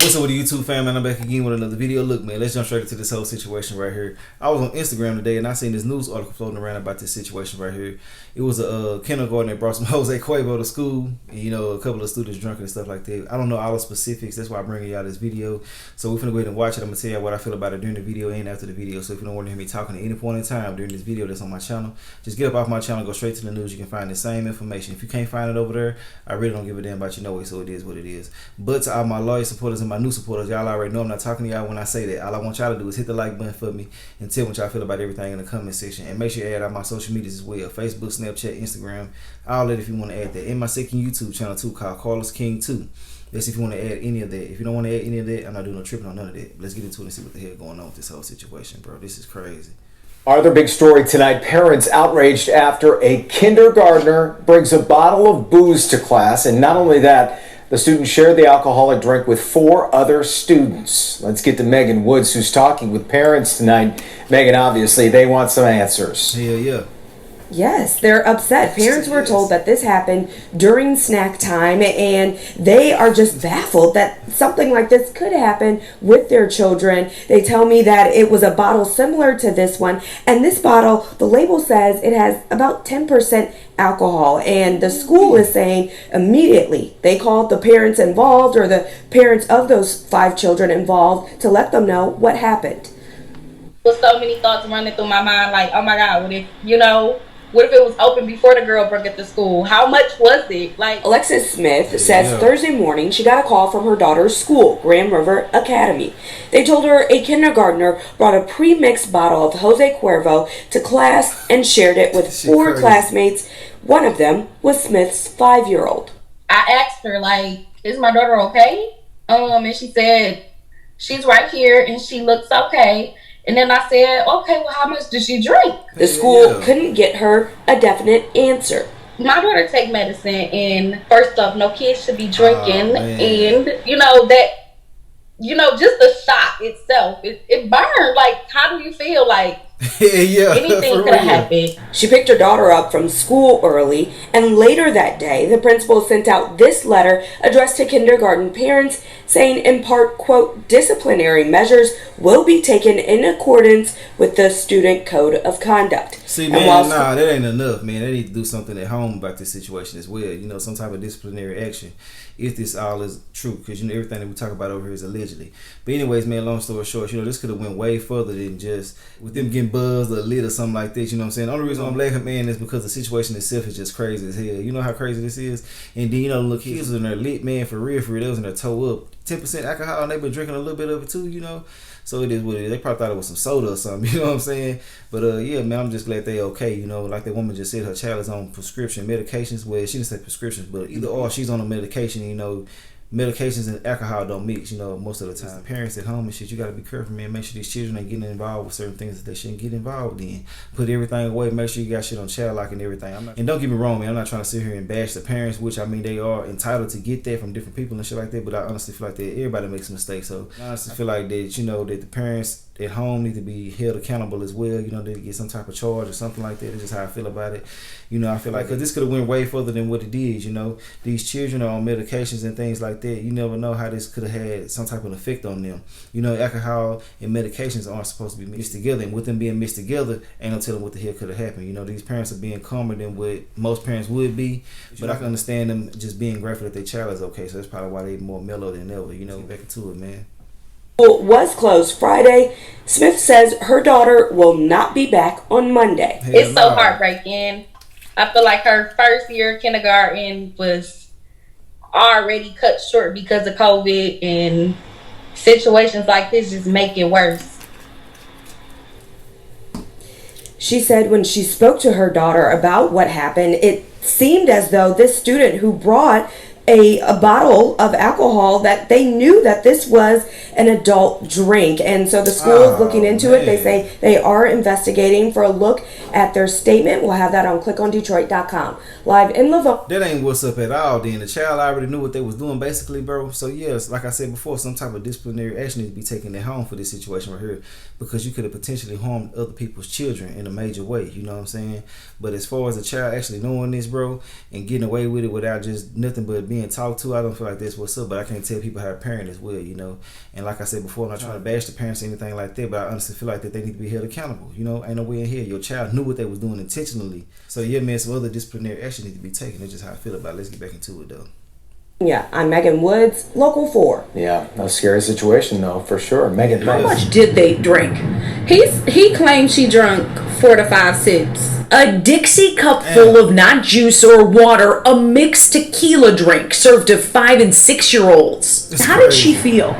What's up with the YouTube fam, man? I'm back again with another video. Look, man, let's jump straight into this whole situation right here. I was on Instagram today and I seen this news article floating around about this situation right here. It was a kindergarten that brought some Jose Cuervo to school, and you know, a couple of students drunk and stuff like that. I don't know all the specifics, that's why I'm bringing y'all this video. So we're finna go ahead and watch it. I'm gonna tell y'all what I feel about it during the video and after the video. So if you don't want to hear me talking at any point in time during this video that's on my channel, just get up off my channel, go straight to the news. You can find the same information. If you can't find it over there, I really don't give a damn about you no way, so it is what it is. But to all my loyal supporters and my new supporters, y'all already know I'm not talking to y'all when I say that. All I want y'all to do is hit the like button for me and tell me what y'all feel about everything in the comment section. And make sure you add out my social medias as well. Facebook, Snapchat, Instagram, all that if you want to add that. And my second YouTube channel too called Carlos King 2. That's if you want to add any of that. If you don't want to add any of that, I'm not doing no tripping on none of that. Let's get into it and see what the hell going on with this whole situation, bro. This is crazy. Our other big story tonight, parents outraged after a kindergartner brings a bottle of booze to class. And not only that, the student shared the alcoholic drink with 4 other students. Let's get to Megan Woods, who's talking with parents tonight. Megan, obviously, they want some answers. Yeah. Yes, they're upset. Parents were told that this happened during snack time, and they are just baffled that something like this could happen with their children. They tell me that it was a bottle similar to this one, and this bottle, the label says it has about 10% alcohol, and the school is saying immediately they called the parents involved, or the parents of those 5 children involved, to let them know what happened. With so many thoughts running through my mind, like, oh my God, what if it was open before the girl broke into school? How much was it? Like, Alexis Smith says Thursday morning she got a call from her daughter's school, Grand River Academy. They told her a kindergartner brought a pre-mixed bottle of Jose Cuervo to class and shared it with 4 classmates. One of them was Smith's 5-year-old. I asked her, like, is my daughter okay? And she said, she's right here and she looks okay. And then I said, okay, well, how much did she drink? The school couldn't get her a definite answer. My daughter take medicine, and first off, no kids should be drinking. And, just the shot itself, it burned. Like, how do you feel? Like, anything could have happened. She picked her daughter up from school early, and later that day, the principal sent out this letter addressed to kindergarten parents saying, in part, quote, disciplinary measures will be taken in accordance with the student code of conduct. See, man, that ain't enough, man. They need to do something at home about this situation as well. You know, some type of disciplinary action, if this all is true, because you know everything that we talk about over here is allegedly. But anyways, man, long story short, you know, this could have went way further than just with them getting buzzed or lit or something like this. You know what I'm saying? The only reason I'm laughing, man, is because the situation itself is just crazy as hell. You know how crazy this is? And then, you know, look, kids was in there lit, man, for real. They was in there toe up. 10% alcohol, and they been drinking a little bit of it too, you know. So it is what it is. They probably thought it was some soda or something, you know what I'm saying? But yeah, man, I'm just glad they okay, you know. Like that woman just said, her child is on prescription medications. Well, she didn't say prescriptions, but either or, she's on a medication, you know. Medications and alcohol don't mix, you know, most of the time. Parents at home and shit, you gotta be careful, man. Make sure these children ain't getting involved with certain things that they shouldn't get involved in. Put everything away. Make sure you got shit on child lock and everything. And don't get me wrong, man. I'm not trying to sit here and bash the parents, which I mean they are entitled to get that from different people and shit like that. But I honestly feel like that everybody makes mistakes. So I honestly feel like that, you know, that the parents at home need to be held accountable as well. You know, they get some type of charge or something like that. It's just how I feel about it. You know, I feel like, because this could have went way further than what it did, you know. These children are on medications and things like that. You never know how this could have had some type of effect on them. You know, alcohol and medications aren't supposed to be mixed together. And with them being mixed together, ain't no telling what the hell could have happened. You know, these parents are being calmer than what most parents would be. But I can understand them just being grateful that their child is okay. So that's probably why they're more mellow than ever. You know, back into it, man. School was closed Friday. Smith says her daughter will not be back on Monday. It's so heartbreaking. I feel like her first year of kindergarten was already cut short because of COVID, and situations like this just make it worse. She said when she spoke to her daughter about what happened, it seemed as though this student who brought a bottle of alcohol, that they knew that this was an adult drink, and so the school is looking into it. They say they are investigating. For a look at their statement, we'll have that on clickondetroit.com. Live in Livonia. That ain't what's up at all. Then the child already knew what they was doing, basically, bro. So yes, like I said before, some type of disciplinary action needs to be taken at home for this situation right here, because you could have potentially harmed other people's children in a major way. You know what I'm saying? But as far as a child actually knowing this, bro, and getting away with it without just nothing but being being talked to, I don't feel like that's what's up. But I can't tell people how to parent as well, you know. And like I said before, I'm not trying to bash the parents or anything like that, but I honestly feel like that they need to be held accountable. You know, ain't no way in here. Your child knew what they was doing intentionally. So yeah, man, some other disciplinary action need to be taken. That's just how I feel about it. Let's get back into it though. Yeah, I'm Megan Woods, Local 4. Yeah, a scary situation though, for sure. Megan, how much did they drink? He claimed she drank 4 to 5 sips. A Dixie cup full of not juice or water, a mixed tequila drink served to 5 and 6-year-olds. How did she feel?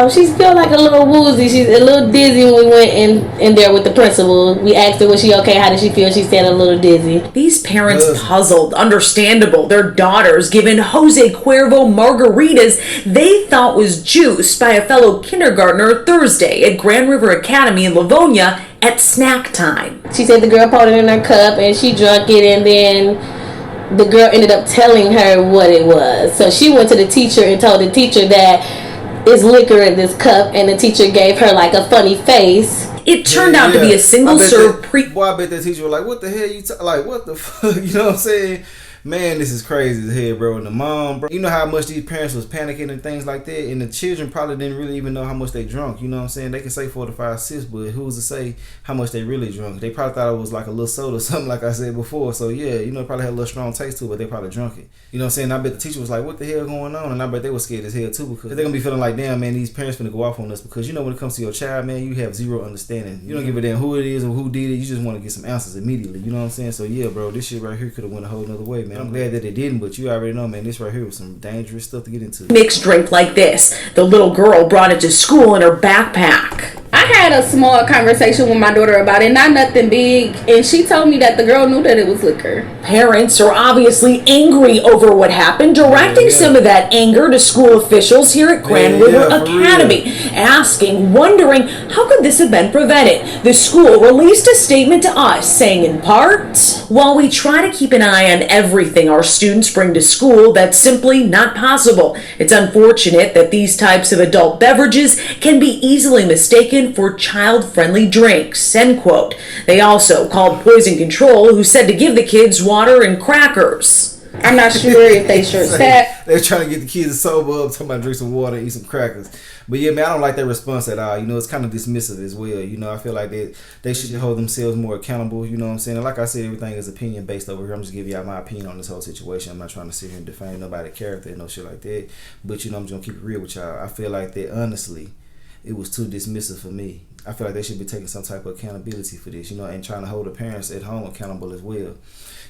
She felt like a little woozy. She's a little dizzy when we went in there with the principal. We asked her, was she okay? How did she feel? She said a little dizzy. These parents puzzled, understandable. Their daughters given Jose Cuervo margaritas they thought was juice by a fellow kindergartner Thursday at Grand River Academy in Livonia at snack time. She said the girl poured it in her cup and she drank it, and then the girl ended up telling her what it was. So she went to the teacher and told the teacher that it's liquor in this cup, and the teacher gave her like a funny face. It turned out to be a single serve Boy, I bet that teacher was like, what the hell you like, what the fuck? You know what I'm saying? Man, this is crazy as hell, bro. And the mom, bro, you know how much these parents was panicking and things like that, and the children probably didn't really even know how much they drunk. You know what I'm saying? They can say 4 to 5 sips, but who's to say how much they really drunk? They probably thought it was like a little soda or something, like I said before. So yeah, you know, it probably had a little strong taste to it, but they probably drunk it. You know what I'm saying? I bet the teacher was like, what the hell going on? And I bet they were scared as hell too, because they're gonna be feeling like, damn, man, these parents finna go off on us, because you know when it comes to your child, man, you have zero understanding. You don't give a damn who it is or who did it. You just want to get some answers immediately. You know what I'm saying? So yeah, bro, this shit right here could have went a whole nother way, man. I'm glad that it didn't, but you already know, man, this right here was some dangerous stuff to get into. Mixed drink like this. The little girl brought it to school in her backpack. I had a small conversation with my daughter about it, not nothing big, and she told me that the girl knew that it was liquor. Parents are obviously angry over what happened, directing some of that anger to school officials here at Grand River Academy, wondering how could this have been prevented. The school released a statement to us saying in part, while we try to keep an eye on everything our students bring to school, that's simply not possible. It's unfortunate that these types of adult beverages can be easily mistaken for child-friendly drinks, end quote. They also called Poison Control, who said to give the kids water and crackers. I'm not sure if they sure said. They're trying to get the kids to sober up, talking about drink some water and eat some crackers. But yeah, man, I don't like that response at all. You know, it's kind of dismissive as well. You know, I feel like they should hold themselves more accountable. You know what I'm saying? And like I said, everything is opinion based over here. I'm just giving y'all my opinion on this whole situation. I'm not trying to sit here and defame nobody's character and no shit like that. But you know, I'm just gonna keep it real with y'all. I feel like that honestly, it was too dismissive for me. I feel like they should be taking some type of accountability for this, you know, and trying to hold the parents at home accountable as well.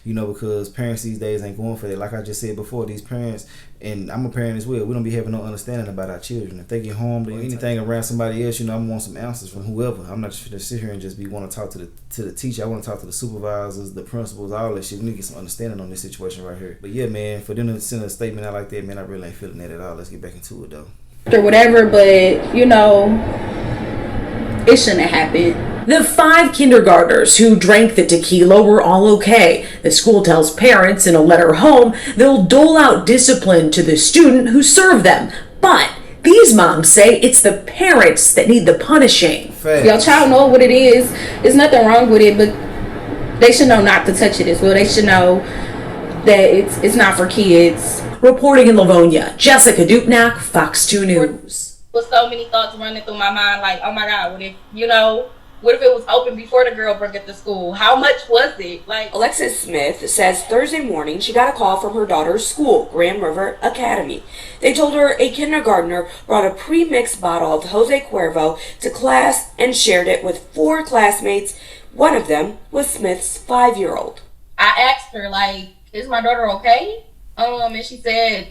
You know, because parents these days ain't going for that. Like I just said before, these parents, and I'm a parent as well, we don't be having no understanding about our children. If they get harmed or anything around somebody else, you know, I want some answers from whoever. I'm not just going to sit here and just want to talk to the teacher. I want to talk to the supervisors, the principals, all that shit. We need to get some understanding on this situation right here. But yeah, man, for them to send a statement out like that, man, I really ain't feeling that at all. Let's get back into it though. Or whatever, but you know, it shouldn't have happened. The 5 kindergartners who drank the tequila were all okay. The school tells parents in a letter home they'll dole out discipline to the student who served them. But these moms say it's the parents that need the punishing. Your child know what it is. There's nothing wrong with it, but they should know not to touch it as well. They should know that it's not for kids. Reporting in Livonia, Jessica Dupnack, Fox 2 News. With so many thoughts running through my mind, like, oh my God, what if it was open before the girl brought it to school? How much was it? Like, Alexis Smith says Thursday morning she got a call from her daughter's school, Grand River Academy. They told her a kindergartner brought a pre-mixed bottle of Jose Cuervo to class and shared it with 4 classmates. One of them was Smith's 5-year-old. I asked her, like, is my daughter okay? And she said,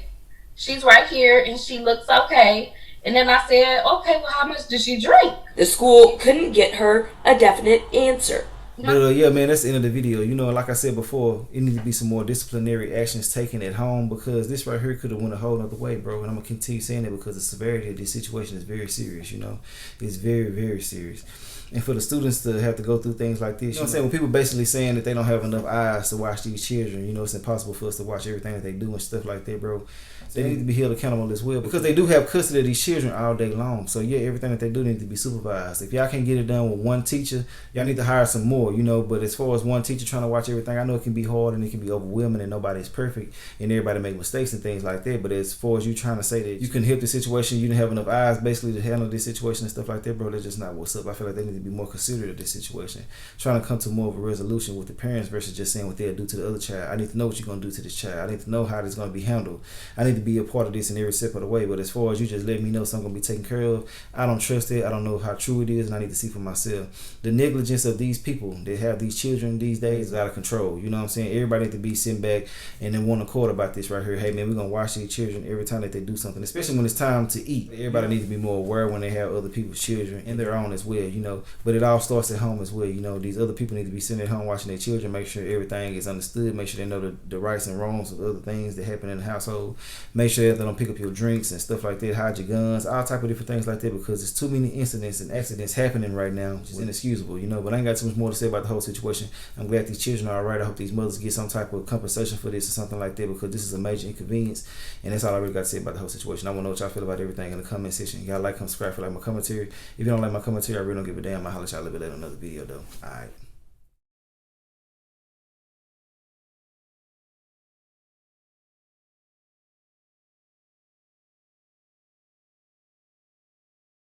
she's right here and she looks okay. And then I said, okay, well, how much did she drink? The school couldn't get her a definite answer. But yeah, man, that's the end of the video. You know, like I said before, it needs to be some more disciplinary actions taken at home, because this right here could have went a whole other way, bro. And I'm going to continue saying that because the severity of this situation is very serious, you know. It's very, very serious. And for the students to have to go through things like this, you know what I'm saying? When people basically saying that they don't have enough eyes to watch these children, you know, it's impossible for us to watch everything that they do and stuff like that, bro. They need to be held accountable as well, because they do have custody of these children all day long. So yeah, everything that they do needs to be supervised. If y'all can't get it done with one teacher, y'all need to hire some more. more, you know. But as far as one teacher trying to watch everything, I know it can be hard and it can be overwhelming and nobody's perfect and everybody make mistakes and things like that. But as far as you trying to say that you can help the situation, you didn't have enough eyes basically to handle this situation and stuff like that, bro, that's just not what's up. I feel like they need to be more considerate of this situation, trying to come to more of a resolution with the parents versus just saying what they'll do to the other child. I need to know what you're going to do to this child. I need to know how this is going to be handled. I need to be a part of this in every step of the way. But as far as you just let me know something going to be taken care of, I don't trust it. I don't know how true it is, and I need to see for myself. The negligence of these people that have these children these days is out of control. You know what I'm saying? Everybody need to be sitting back and then one accord about this right here. Hey man, we're going to watch these children every time that they do something, especially when it's time to eat. Everybody needs to be more aware when they have other people's children and their own as well, you know. But it all starts at home as well. You know, these other people need to be sitting at home watching their children, make sure everything is understood, make sure they know the rights and wrongs of other things that happen in the household. Make sure that they don't pick up your drinks and stuff like that, hide your guns, all type of different things like that, because there's too many incidents and accidents happening right now, which is inexcusable, you know. But I ain't got too much more to say about the whole situation. I'm glad these children are all right. I hope these mothers get some type of compensation for this or something like that, because this is a major inconvenience, and that's all I really got to say about the whole situation. I want to know what y'all feel about everything in the comment section. Y'all like, subscribe, for like my commentary. If you don't like my commentary, I really don't give a damn. I'll holler at y'all a little bit later on another video though. Alright.